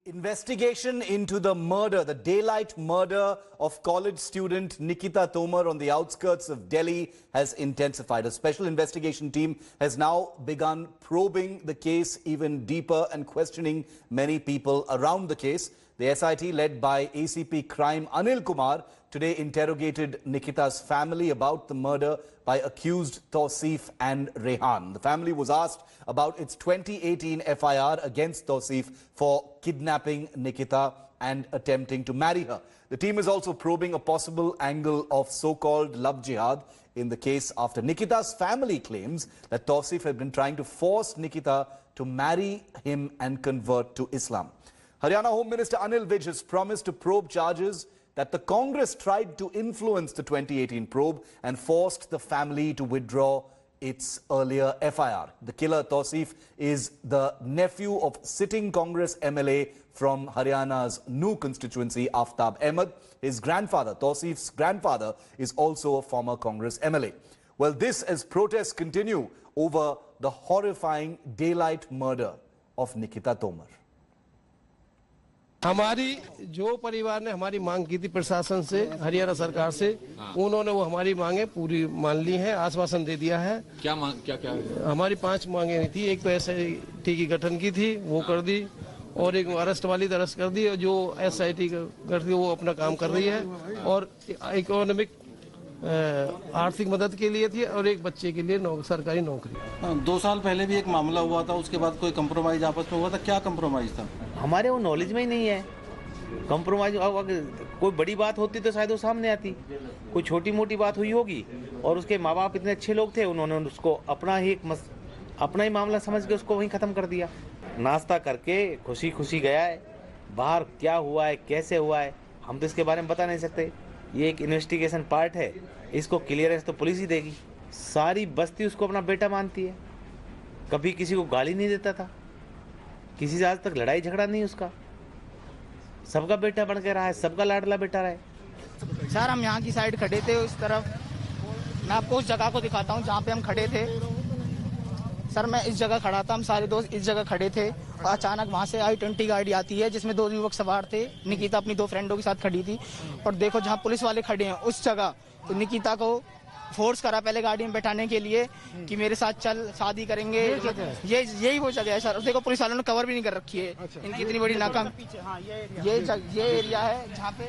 Investigation into the murder, the daylight murder of college student Nikita Tomar on the outskirts of Delhi has intensified. A special investigation team has now begun probing the case even deeper and questioning many people around the case. The SIT, led by ACP Crime Anil Kumar, today interrogated Nikita's family about the murder by accused Tausif and Rehan. The family was asked about its 2018 FIR against Tausif for kidnapping Nikita and attempting to marry her. The team is also probing a possible angle of so-called love jihad in the case after Nikita's family claims that Tausif had been trying to force Nikita to marry him and convert to Islam. Haryana Home Minister Anil Vij has promised to probe charges that the Congress tried to influence the 2018 probe and forced the family to withdraw its earlier FIR. The killer, Tausif, is the nephew of sitting Congress MLA from Haryana's new constituency, Aftab Ahmed. His grandfather, Tausif's grandfather, is also a former Congress MLA. Well, this as protests continue over the horrifying daylight murder of Nikita Tomar. हमारी जो परिवार ने हमारी मांग की थी प्रशासन से, हरियाणा सरकार से, उन्होंने वो हमारी मांगे पूरी मान ली है, आश्वासन दे दिया है। क्या मांग क्या हमारी 5 मांगे थी। एक तो SIT की गठन की थी, वो कर दी, और एक अरेस्ट वाली अरेस्ट कर दी, और जो SIT कर दी वो अपना काम कर रही है, और इकोनॉमिक आर्थिक मदद के लिए थी, और एक बच्चे के लिए सरकारी नौकरी। 2 साल पहले भी एक मामला हुआ था, उसके बाद कोई कंप्रोमाइज आपस में हुआ था। क्या कंप्रोमाइज था? हमारे वो नॉलेज में ही नहीं है कंप्रोमाइज। कोई बड़ी बात होती तो शायद वो सामने आती, कोई छोटी मोटी बात हुई होगी, और उसके माँ बाप इतने अच्छे लोग थे, उन्होंने उसको अपना ही मामला समझ के उसको वहीं ख़त्म कर दिया। नाश्ता करके खुशी खुशी गया है, बाहर क्या हुआ है कैसे हुआ है हम तो इसके बारे में बता नहीं सकते। ये एक इन्वेस्टिगेशन पार्ट है, इसको क्लियरेंस तो पुलिस ही देगी। सारी बस्ती उसको अपना बेटा मानती है, कभी किसी को गाली नहीं देता था, किसी से आज तक लड़ाई झगड़ा नहीं उसका, सबका बेटा बन के रहा है, सबका लाडला बेटा रहा है। सर हम यहाँ की साइड खड़े थे, उस तरफ मैं आपको उस जगह को दिखाता हूँ जहाँ पे हम खड़े थे। सर मैं इस जगह खड़ा था, हम सारे दोस्त इस जगह खड़े थे, और अचानक वहाँ से I-20 गाड़ी आती है जिसमें 2 युवक सवार थे। निकिता अपनी 2 फ्रेंडों के साथ खड़ी थी, और देखो जहाँ पुलिस वाले खड़े हैं उस जगह, तो निकिता को फोर्स करा पहले गाड़ी में बैठाने के लिए कि मेरे साथ चल शादी करेंगे। यही वो जगह है सर। देखो पुलिस वालों ने कवर भी नहीं कर रखी है। इनकी इतनी बड़ी नाकाम। ये एरिया है जहाँ पे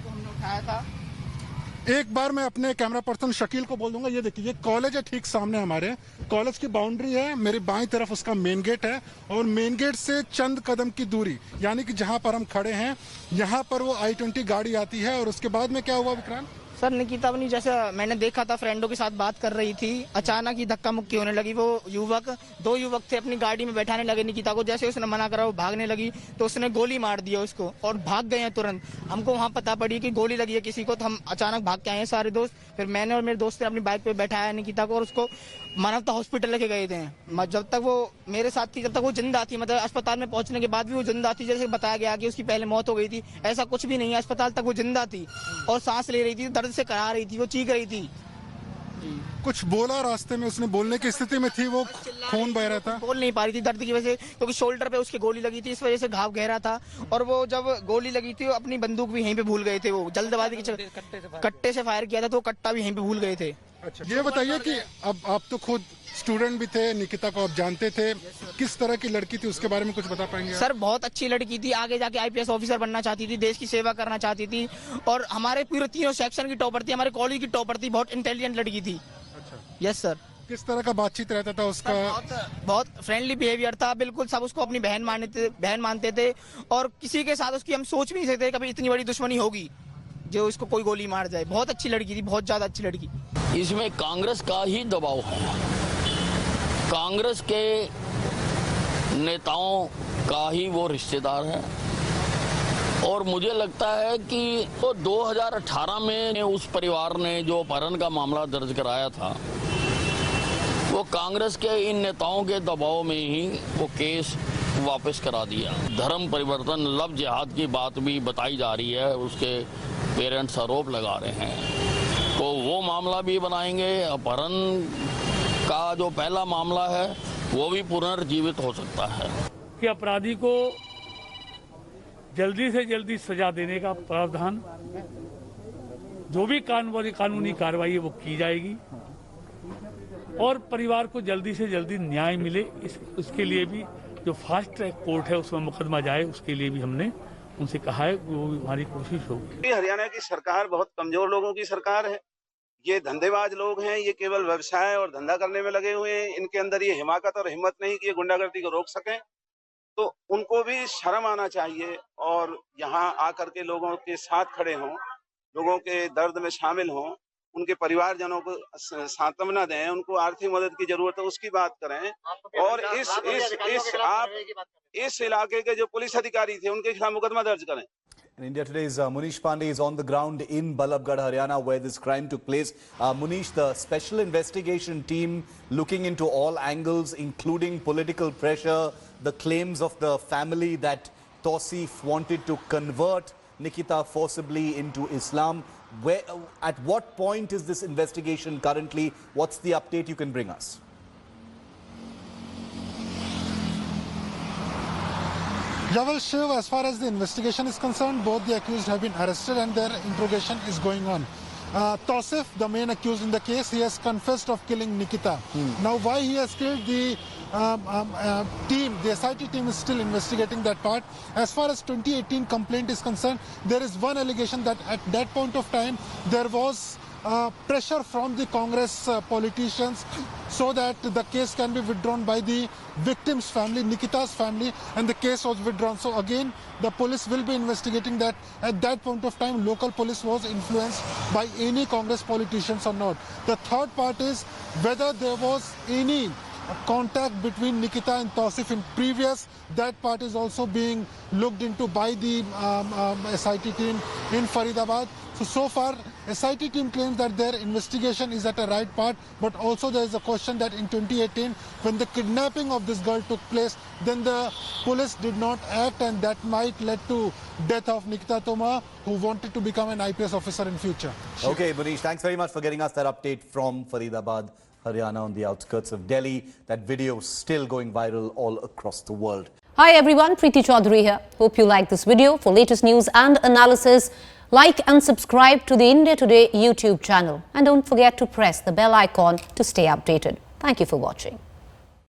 हमने उठाया था। एक बार मैं अपने कैमरा पर्सन शकील को बोल दूंगा, ये देखिए ये कॉलेज है, ठीक सामने हमारे कॉलेज की बाउंड्री है, मेरी बाईं तरफ उसका मेन गेट है, और मेन गेट से चंद कदम की दूरी यानी कि जहां पर हम खड़े हैं यहां पर वो I-20 गाड़ी आती है। और उसके बाद में क्या हुआ विक्रांत? सर निकिता अपनी जैसा मैंने देखा था फ्रेंडों के साथ बात कर रही थी, अचानक ही धक्का मुक्की होने लगी। वो 2 युवक थे, अपनी गाड़ी में बैठाने लगे निकिता को। जैसे उसने मना करा वो भागने लगी, तो उसने गोली मार दिया उसको और भाग गए हैं तुरंत। हमको वहाँ पता पड़ी कि गोली लगी है किसी को, तो हम अचानक भाग के आए हैं सारे दोस्त। फिर मैंने और मेरे दोस्त ने अपनी बाइक पे बैठाया निकिता को और उसको मानवता हॉस्पिटल लेके गए थे। जब तक वो मेरे साथ थी जब तक वो जिंदा थी, मतलब अस्पताल में पहुंचने के बाद भी वो जिंदा थी। जैसे बताया गया कि उसकी पहले मौत हो गई थी, ऐसा कुछ भी नहीं है। अस्पताल तक वो जिंदा थी और सांस ले रही थी, दर्द से करा रही थी, वो चीख रही थी। कुछ बोला रास्ते में? उसने बोलने की स्थिति में थी, वो खून बह रहा था, बोल नहीं पा रही थी दर्द की वजह से, क्योंकि शोल्डर पे उसके गोली लगी थी, इस वजह से घाव गहरा था। और वो जब गोली लगी थी वो अपनी बंदूक भी यहीं पे भूल गए थे। वो जल्दबाजी के कट्टे से फायर किया था, तो कट्टा भी यहीं पे भूल गए थे। अच्छा ये बताइए कि अब आप तो खुद स्टूडेंट भी थे, निकिता को आप जानते थे, किस तरह की लड़की थी उसके बारे में कुछ बता पाएंगे? सर बहुत अच्छी लड़की थी, आगे जाके IPS ऑफिसर बनना चाहती थी, देश की सेवा करना चाहती थी, और हमारे पूरे 3 सेक्शन की टॉपर थी, हमारे कॉलेज की टॉपर थी, बहुत इंटेलिजेंट लड़की थी। अच्छा यस सर। किस तरह का बातचीत रहता था उसका? बहुत फ्रेंडली बिहेवियर था, बिल्कुल सब उसको अपनी बहन मानते थे, और किसी के साथ उसकी हम सोच भी नहीं सकते कभी इतनी बड़ी दुश्मनी होगी जो इसको कोई गोली मार जाए। बहुत अच्छी लड़की थी, बहुत ज्यादा अच्छी लड़की। इसमें कांग्रेस का ही दबाव है, कांग्रेस के नेताओं का ही वो रिश्तेदार है, और मुझे लगता है कि वो 2018 में उस परिवार ने जो अपहरण का मामला दर्ज कराया था, वो कांग्रेस के इन नेताओं के दबाव में ही वो केस वापस करा दिया। धर्म परिवर्तन, लव जिहाद की बात भी बताई जा रही है, उसके पेरेंट्स आरोप लगा रहे हैं, तो वो मामला भी बनाएंगे। अपहरण का जो पहला मामला है वो भी पुनर्जीवित हो सकता है। कि अपराधी को जल्दी से जल्दी सजा देने का प्रावधान, जो भी कानूनी कार्रवाई है वो की जाएगी और परिवार को जल्दी से जल्दी न्याय मिले, उसके लिए भी जो फास्ट ट्रैक कोर्ट है उसमें मुकदमा जाए, उसके लिए भी हमने उनसे कहा है, वो हमारी कोशिश होगी। हरियाणा की सरकार बहुत कमजोर लोगों की सरकार है। ये धंधेबाज लोग हैं, ये केवल व्यवसाय और धंधा करने में लगे हुए हैं। इनके अंदर ये हिमाकत और हिम्मत नहीं कि ये गुंडागर्दी को रोक सकें। तो उनको भी शर्म आना चाहिए और यहाँ आकर के लोगों के साथ खड़े हों, लोगों के दर्द में शामिल हों, उनके परिवारजनों को सांत्वना दें, उनको आर्थिक मदद की जरूरत है उसकी बात करें। और इस इलाके के जो पुलिस अधिकारी थे उनके खिलाफ मुकदमा दर्ज करें। In India Today's Munish Pandey is on the ground in Ballabgarh, Haryana, where this crime took place. Munish, the special investigation team looking into all angles, including political pressure, the claims of the family that Tausif wanted to convert Nikita forcibly into Islam. At what point is this investigation currently? What's the update you can bring us? Well, Shiv, as far as the investigation is concerned, both the accused have been arrested and their interrogation is going on. Tausif, the main accused in the case, he has confessed of killing Nikita. Now, why he has killed, the SIT team is still investigating that part. As far as 2018 complaint is concerned, there is one allegation that at that point of time, there was pressure from the Congress politicians so that the case can be withdrawn by the victim's family, Nikita's family, and the case was withdrawn. So again, the police will be investigating that at that point of time local police was influenced by any Congress politicians or not. The third part is whether there was any contact between Nikita and Tausif in previous. That part is also being looked into by the SIT team in Faridabad. So far, SIT team claims that their investigation is at a right part, but also there is a question that in 2018, when the kidnapping of this girl took place, then the police did not act, and that might lead to death of Nikita Tomar, who wanted to become an IPS officer in future. Okay, Munish, thanks very much for getting us that update from Faridabad, Haryana, on the outskirts of Delhi. That video is still going viral all across the world. Hi everyone, Preeti Chaudhary here. Hope you like this video. For latest news and analysis, like and subscribe to the India Today YouTube channel. And don't forget to press the bell icon to stay updated. Thank you for watching.